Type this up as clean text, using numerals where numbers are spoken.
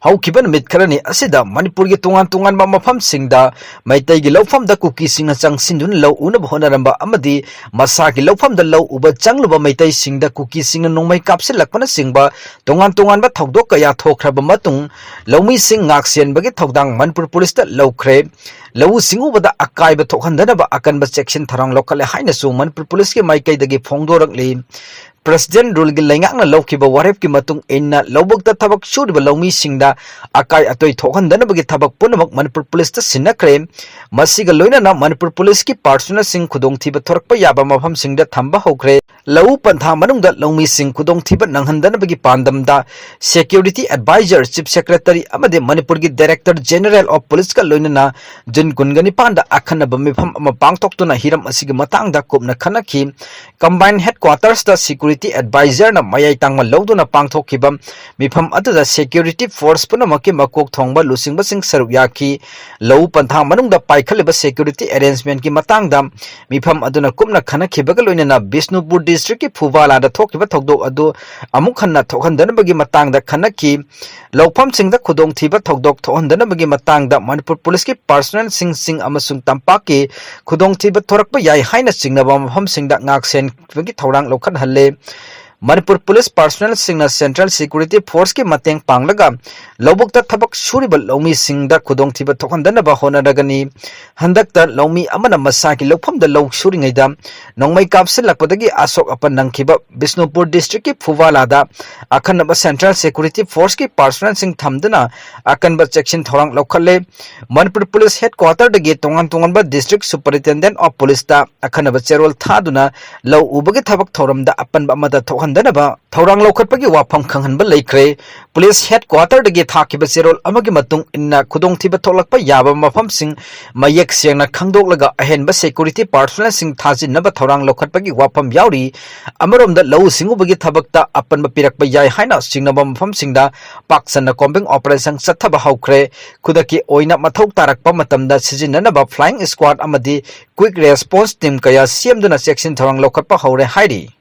haukiba numit kharani asida Manipur gi tungan mafam singda maitai gi lawfam da kuki singna changsin law unab honaramba amadi masa gi lawfam da law uba changluba maitai singda kuki singna nongmai kapsil lakpana singba tungan ba thodok kaya thokraba matung Loumishing ngak senbagi thoudang Manipur Police da loukhre lau singu bada akai ba thokhandana ba akan ba section tharang lokale haina su Manipur Police ki maikai dagi phongdorakli President rule gi lengak na lawkiba warep ki matung inna lawbuk da thabak suriba Loumishing da akai atoi thokhandana bagi thabak punamak Manipur Police ta sinakre masiga loina na Manipur Police ki personnel sing khudong thiba thorakpa yaba mafam sing da thamba hokre lau pantha manung da Loumishing khudong thiba nanghandana bagi pandam da security advisor chief secretary amade Manipur gi director general of police ka loina na jin kungani panda akhana ba mifam ama pangtok tuna hiram asigi matang da kopna khanaki combined headquarters da security advisor na mayai tangma lawduna pangthokibam mifam aduda security force punamaki makok thongba lusingba sing saruk yaki lau pantha manung da paikhaliba security arrangement ki matang da mifam aduna kumna khanakhibaga loina Bishnupur district ki Phubala da thokiba thokdok adu amuk khanna thokhandana bagi matang da khanaki lawfam sing da khudong thiba thokdok thokhandana bagi matang da Manipur Police ki personnel sing amasung tampaki khudong thiba thorakpa yai haina singnaba mafam sing da ngak sen bagi thoudang lokhan halle Manipur Police personnel singna Central Security Force ki mateng panglaga lobuk ta thabak suriba Loumishing da khudong thiba thokhandana ba honaragani handak ta Loumi amana masa ki lokpham da lok suringai da nongmai kapsil lakpadagi asok apan nangkhiba Bishnupur district ki Phubala da akan ba Central Security Force ki personnel sing thamdana akan ba section thorang lokhalle Manipur Police headquarter da ge tongan ba district superintendent of police da akan ba cherol thaduna law ubagi thabak thoram da apan ba amada danaba thoudang lokhatpagi wafam khanghanba leikre police headquarter dagi thakiba cherol amagi matung inna khudong thiba tholakpa yaba mafam sing mayek sengna khangdoklaga ahenba security personnel sing thajinaba thoudang lokhatpagi wafam yauri amaromda lau singu bagi thabakta apanba pirakpa yai haina singnaba mafam singda paksana combing operation sathaba haukhre khudaki oina mathau tarakpa matamda sijinanaba flying squad amadi quick response team kaya siamduna section thoudang lokhatpa haure hairi